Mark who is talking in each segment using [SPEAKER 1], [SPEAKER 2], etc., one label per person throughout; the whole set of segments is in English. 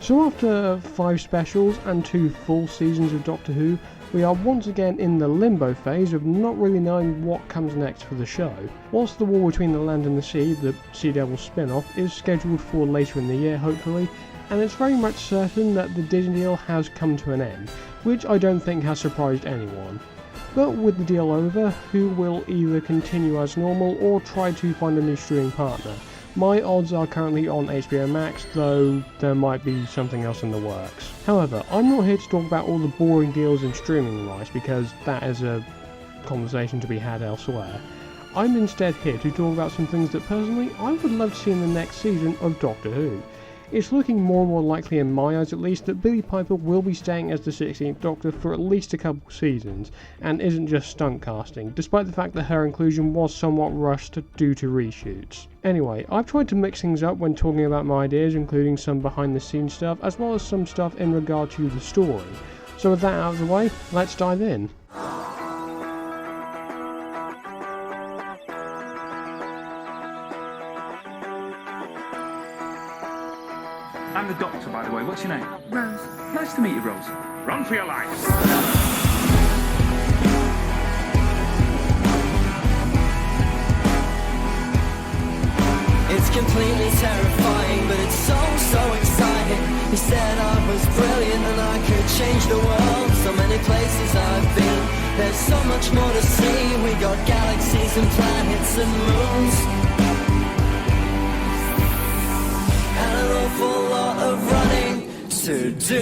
[SPEAKER 1] So after 5 specials and 2 full seasons of Doctor Who, we are once again in the limbo phase of not really knowing what comes next for the show. Whilst the War Between the Land and the Sea, the Sea Devil spin-off, is scheduled for later in the year hopefully, and it's very much certain that the Disney deal has come to an end, which I don't think has surprised anyone. But with the deal over, Who will either continue as normal or try to find a new streaming partner. My odds are currently on HBO Max, though there might be something else in the works. However, I'm not here to talk about all the boring deals in streaming rights because that is a conversation to be had elsewhere. I'm instead here to talk about some things that personally I would love to see in the next season of Doctor Who. It's looking more and more likely in my eyes at least that Billie Piper will be staying as the 16th Doctor for at least a couple seasons, and isn't just stunt casting, despite the fact that her inclusion was somewhat rushed due to reshoots. Anyway, I've tried to mix things up when talking about my ideas, including some behind the scenes stuff, as well as some stuff in regard to the story. So with that out of the way, let's dive in.
[SPEAKER 2] I'm the Doctor, by the way. What's your name?
[SPEAKER 3] Rose.
[SPEAKER 2] Nice to meet you, Rose. Run for your life.
[SPEAKER 4] It's completely terrifying, but it's so exciting. He said I was brilliant and I could change the world. So many places I've been, there's so much more to see. We got galaxies and planets and moons, and an awful lot of running to do.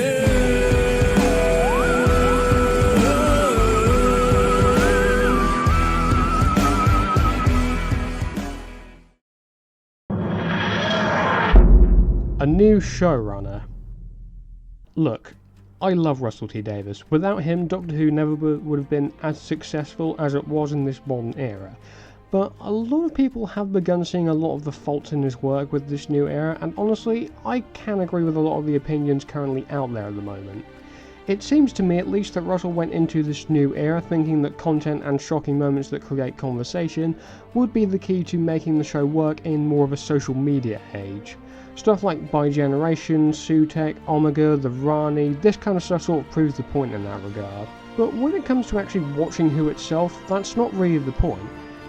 [SPEAKER 1] A new showrunner. Look, I love Russell T Davies. Without him, Doctor Who never would have been as successful as it was in this modern era. But a lot of people have begun seeing a lot of the faults in his work with this new era, and honestly, I can agree with a lot of the opinions currently out there at the moment. It seems to me at least that Russell went into this new era thinking that content and shocking moments that create conversation would be the key to making the show work in more of a social media age. Stuff like By Generation, Sutek, Omega, The Rani, this kind of stuff sort of proves the point in that regard. But when it comes to actually watching Who itself, that's not really the point.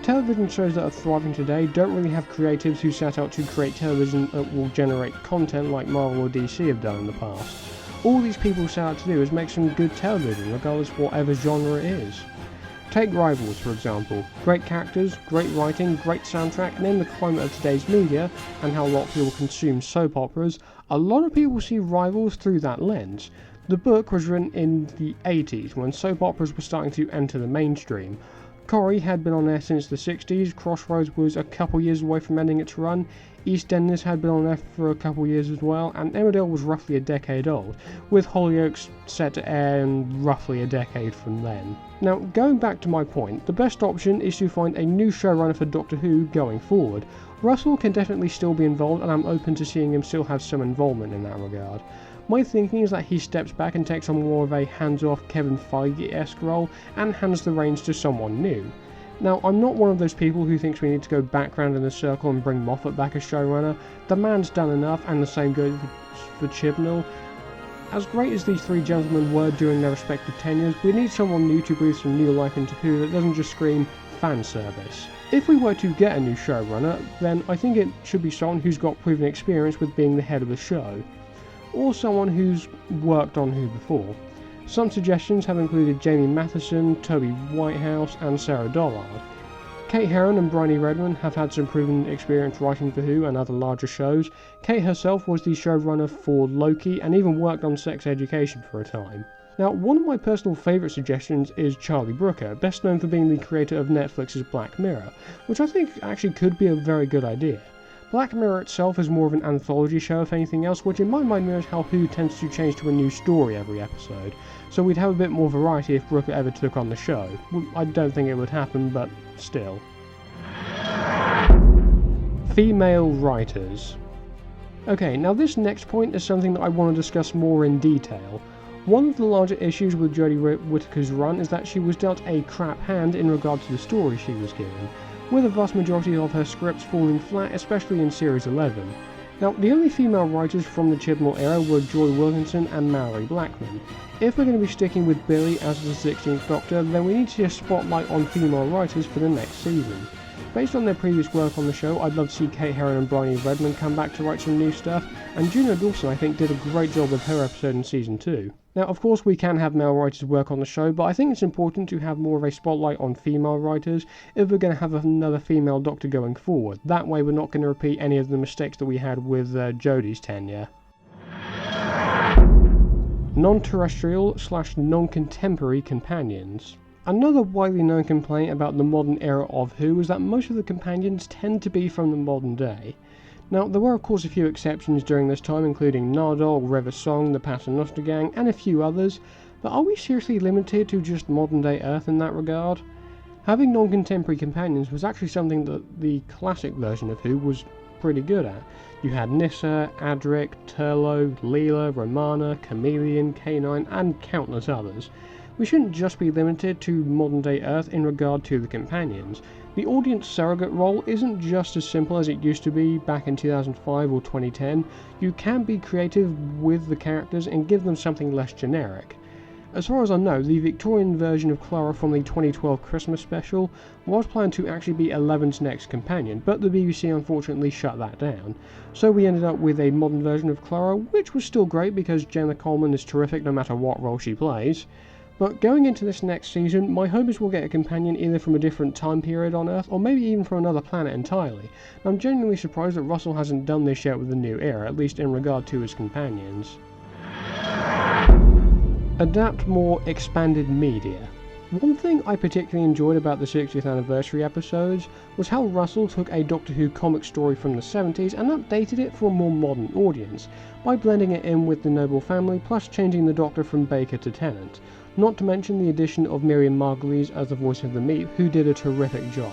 [SPEAKER 1] Television shows that are thriving today don't really have creatives who set out to create television that will generate content like Marvel or DC have done in the past. All these people set out to do is make some good television, regardless of whatever genre it is. Take Rivals, for example. Great characters, great writing, great soundtrack, and in the climate of today's media, and how a lot of people consume soap operas, a lot of people see Rivals through that lens. The book was written in the 80s, when soap operas were starting to enter the mainstream. Corrie had been on air since the 60s, Crossroads was a couple years away from ending its run, EastEnders had been on air for a couple years as well, and Emmerdale was roughly a decade old, with Hollyoaks set to air in roughly a decade from then. Now, going back to my point, the best option is to find a new showrunner for Doctor Who going forward. Russell can definitely still be involved, and I'm open to seeing him still have some involvement in that regard. My thinking is that he steps back and takes on more of a hands-off Kevin Feige-esque role and hands the reins to someone new. Now, I'm not one of those people who thinks we need to go back round in a circle and bring Moffat back as showrunner. The man's done enough, and the same goes for Chibnall. As great as these three gentlemen were during their respective tenures, we need someone new to breathe some new life into Who that doesn't just scream fan service. If we were to get a new showrunner, then I think it should be someone who's got proven experience with being the head of the show, or someone who's worked on Who before. Some suggestions have included Jamie Matheson, Toby Whitehouse, and Sarah Dollard. Kate Herron and Bryony Redman have had some proven experience writing for Who and other larger shows. Kate herself was the showrunner for Loki and even worked on Sex Education for a time. Now, one of my personal favourite suggestions is Charlie Brooker, best known for being the creator of Netflix's Black Mirror, which I think actually could be a very good idea. Black Mirror itself is more of an anthology show if anything else, which in my mind mirrors how Who tends to change to a new story every episode, so we'd have a bit more variety if Brooker ever took on the show. I don't think it would happen, but still. Female writers. Okay, now this next point is something that I want to discuss more in detail. One of the larger issues with Jodie Whittaker's run is that she was dealt a crap hand in regard to the story she was given, with a vast majority of her scripts falling flat, especially in Series 11. Now, the only female writers from the Chibnall era were Joy Wilkinson and Mallory Blackman. If we're going to be sticking with Billy as the 16th Doctor, then we need to see a spotlight on female writers for the next season. Based on their previous work on the show, I'd love to see Kate Herron and Bryony Redmond come back to write some new stuff, and Juno Dawson I think did a great job with her episode in season 2. Now, of course we can have male writers work on the show, but I think it's important to have more of a spotlight on female writers if we're going to have another female Doctor going forward. That way we're not going to repeat any of the mistakes that we had with Jodie's tenure. Non-terrestrial / non-contemporary companions. Another widely known complaint about the modern era of Who is that most of the companions tend to be from the modern day. Now, there were of course a few exceptions during this time, including Nardole, River Song, the Paternoster Gang, and a few others, but are we seriously limited to just modern day Earth in that regard? Having non-contemporary companions was actually something that the classic version of Who was pretty good at. You had Nyssa, Adric, Turlo, Leela, Romana, Chameleon, K9, and countless others. We shouldn't just be limited to modern day Earth in regard to the companions. The audience surrogate role isn't just as simple as it used to be back in 2005 or 2010. You can be creative with the characters and give them something less generic. As far as I know, the Victorian version of Clara from the 2012 Christmas special was planned to actually be Eleven's next companion, but the BBC unfortunately shut that down. So we ended up with a modern version of Clara, which was still great because Jenna Coleman is terrific no matter what role she plays. But going into this next season, my hope is we'll get a companion either from a different time period on Earth, or maybe even from another planet entirely. I'm genuinely surprised that Russell hasn't done this yet with the new era, at least in regard to his companions. Adapt more expanded media. One thing I particularly enjoyed about the 60th anniversary episodes was how Russell took a Doctor Who comic story from the 70s and updated it for a more modern audience, by blending it in with the Noble family plus changing the Doctor from Baker to Tennant, not to mention the addition of Miriam Margolyes as the voice of the Meep, who did a terrific job.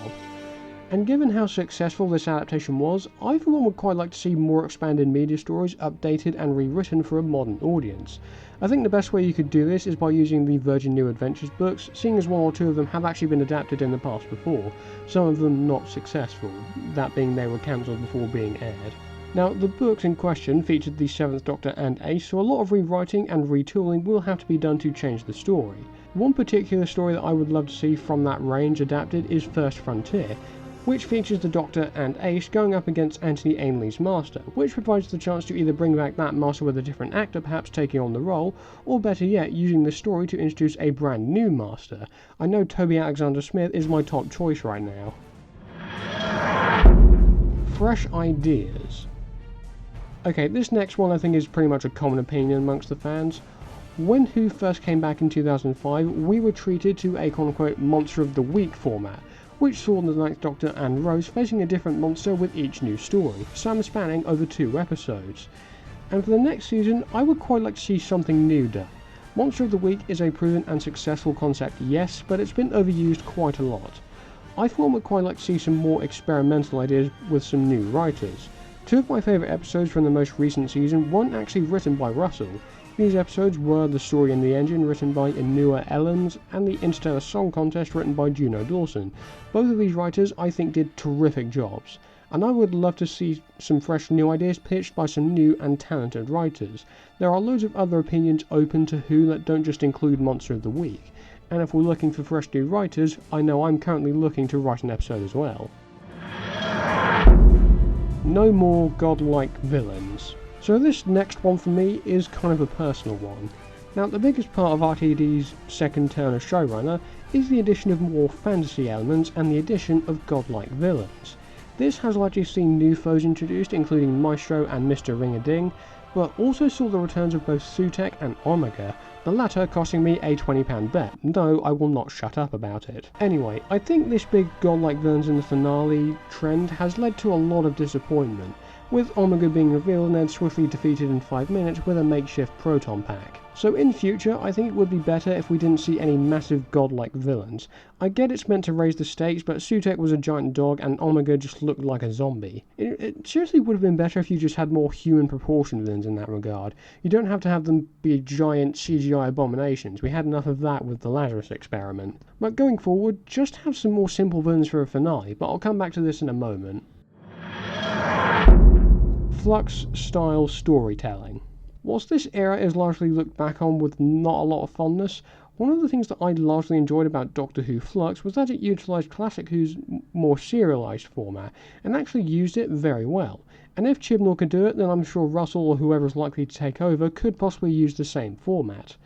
[SPEAKER 1] And given how successful this adaptation was, I for one would quite like to see more expanded media stories updated and rewritten for a modern audience. I think the best way you could do this is by using the Virgin New Adventures books, seeing as one or two of them have actually been adapted in the past before, some of them not successful, that being they were cancelled before being aired. Now, the books in question featured the 7th Doctor and Ace, so a lot of rewriting and retooling will have to be done to change the story. One particular story that I would love to see from that range adapted is First Frontier, which features the Doctor and Ace going up against Anthony Ainley's Master, which provides the chance to either bring back that Master with a different actor perhaps taking on the role, or better yet, using the story to introduce a brand new Master. I know Toby Alexander Smith is my top choice right now. Fresh ideas. Okay, this next one I think is pretty much a common opinion amongst the fans. When Who first came back in 2005, we were treated to a quote-unquote Monster of the Week format, which saw the 9th Doctor and Rose facing a different monster with each new story, some spanning over 2 episodes. And for the next season, I would quite like to see something new done. Monster of the Week is a proven and successful concept, yes, but it's been overused quite a lot. I thought would quite like to see some more experimental ideas with some new writers. 2 of my favourite episodes from the most recent season weren't actually written by Russell. These episodes were The Story in the Engine, written by Inua Ellens, and The Interstellar Song Contest, written by Juno Dawson. Both of these writers I think did terrific jobs, and I would love to see some fresh new ideas pitched by some new and talented writers. There are loads of other opinions open to Who that don't just include Monster of the Week, and if we're looking for fresh new writers, I know I'm currently looking to write an episode as well. No more godlike villains. So this next one for me is kind of a personal one. Now, the biggest part of RTD's second turn as showrunner is the addition of more fantasy elements and the addition of godlike villains. This has largely seen new foes introduced, including Maestro and Mr. Ring-a-Ding, but also saw the returns of both Sutekh and Omega, the latter costing me a £20 bet, though I will not shut up about it. Anyway, I think this big godlike villains in the finale trend has led to a lot of disappointment, with Omega being revealed and then swiftly defeated in 5 minutes with a makeshift proton pack. So in future, I think it would be better if we didn't see any massive godlike villains. I get it's meant to raise the stakes, but Sutekh was a giant dog and Omega just looked like a zombie. It seriously would have been better if you just had more human proportion villains in that regard. You don't have to have them be giant CGI abominations. We had enough of that with the Lazarus experiment. But going forward, just have some more simple villains for a finale, but I'll come back to this in a moment. Flux-style storytelling. Whilst this era is largely looked back on with not a lot of fondness, one of the things that I largely enjoyed about Doctor Who Flux was that it utilised Classic Who's more serialised format, and actually used it very well. And if Chibnall could do it, then I'm sure Russell or whoever's likely to take over could possibly use the same format.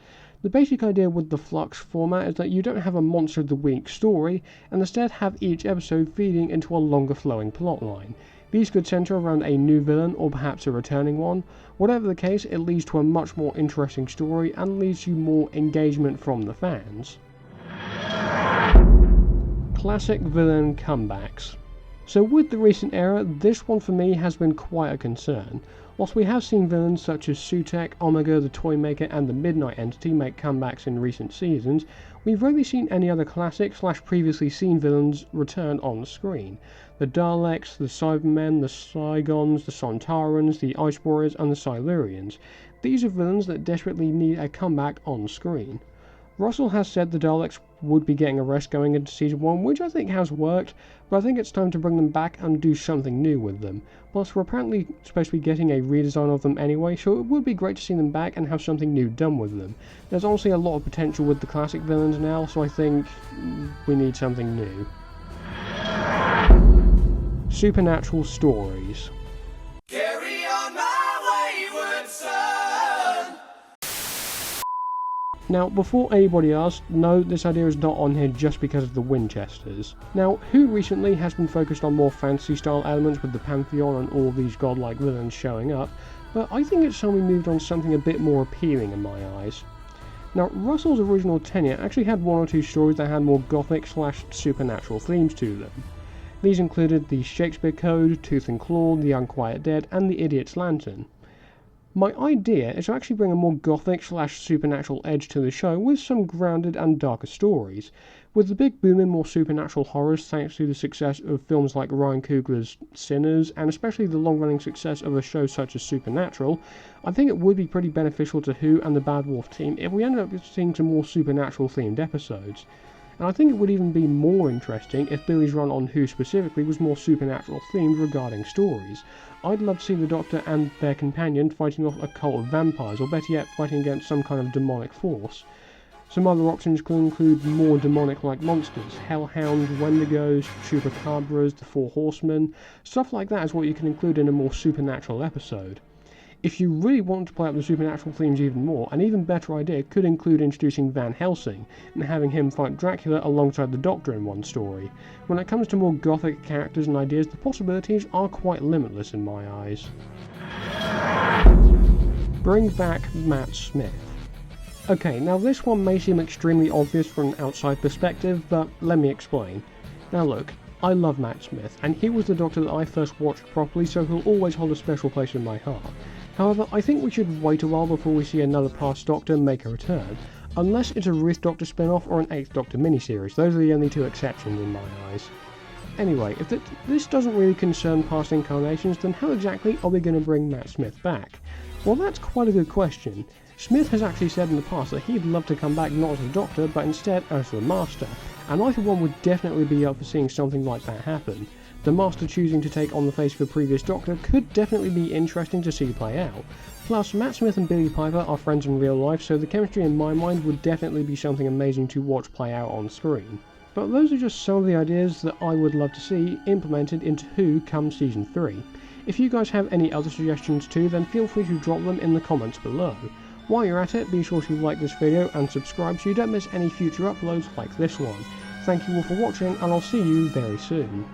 [SPEAKER 1] The basic idea with the Flux format is that you don't have a Monster of the Week story, and instead have each episode feeding into a longer flowing plotline. These could centre around a new villain or perhaps a returning one. Whatever the case, it leads to a much more interesting story and leads you more engagement from the fans. Classic villain comebacks. So with the recent era, this one for me has been quite a concern. Whilst we have seen villains such as Sutekh, Omega the Toymaker and the Midnight Entity make comebacks in recent seasons, we've rarely seen any other classic / previously seen villains return on screen. The Daleks, the Cybermen, the Cygons, the Sontarans, the Ice Warriors and the Silurians. These are villains that desperately need a comeback on screen. Russell has said the Daleks would be getting a rest going into Season 1, which I think has worked, but I think it's time to bring them back and do something new with them. Plus, we're apparently supposed to be getting a redesign of them anyway, so it would be great to see them back and have something new done with them. There's honestly a lot of potential with the classic villains now, so I think we need something new. Supernatural stories.
[SPEAKER 4] Carry on my wayward son.
[SPEAKER 1] Now, before anybody asks, no, this idea is not on here just because of the Winchesters. Now, Who recently has been focused on more fantasy-style elements with the Pantheon and all these godlike villains showing up, but I think it's time we moved on to something a bit more appealing in my eyes. Now, Russell's original tenure actually had one or two stories that had more gothic / supernatural themes to them. These included the Shakespeare Code, Tooth and Claw, The Unquiet Dead, and The Idiot's Lantern. My idea is to actually bring a more gothic / supernatural edge to the show with some grounded and darker stories. With the big boom in more supernatural horrors thanks to the success of films like Ryan Coogler's Sinners, and especially the long-running success of a show such as Supernatural, I think it would be pretty beneficial to Who and the Bad Wolf team if we ended up seeing some more supernatural themed episodes. And I think it would even be more interesting if Billy's run on Who specifically was more supernatural themed regarding stories. I'd love to see the Doctor and their companion fighting off a cult of vampires, or better yet, fighting against some kind of demonic force. Some other options could include more demonic-like monsters, hellhounds, wendigos, chupacabras, the Four Horsemen. Stuff like that is what you can include in a more supernatural episode. If you really want to play up the supernatural themes even more, an even better idea could include introducing Van Helsing and having him fight Dracula alongside the Doctor in one story. When it comes to more gothic characters and ideas, the possibilities are quite limitless in my eyes. Bring back Matt Smith. Okay, now this one may seem extremely obvious from an outside perspective, but let me explain. Now look, I love Matt Smith, and he was the Doctor that I first watched properly, so he'll always hold a special place in my heart. However, I think we should wait a while before we see another past Doctor make a return, unless it's a Ruth Doctor spin-off or an 8th Doctor miniseries. Those are the only two exceptions in my eyes. Anyway, if this doesn't really concern past incarnations, then how exactly are we going to bring Matt Smith back? Well, that's quite a good question. Smith has actually said in the past that he'd love to come back not as a Doctor, but instead as the Master, and I for one would definitely be up for seeing something like that happen. The Master choosing to take on the face of a previous Doctor could definitely be interesting to see play out. Plus, Matt Smith and Billie Piper are friends in real life, so the chemistry in my mind would definitely be something amazing to watch play out on screen. But those are just some of the ideas that I would love to see implemented into Who come Season 3. If you guys have any other suggestions too, then feel free to drop them in the comments below. While you're at it, be sure to like this video and subscribe so you don't miss any future uploads like this one. Thank you all for watching, and I'll see you very soon.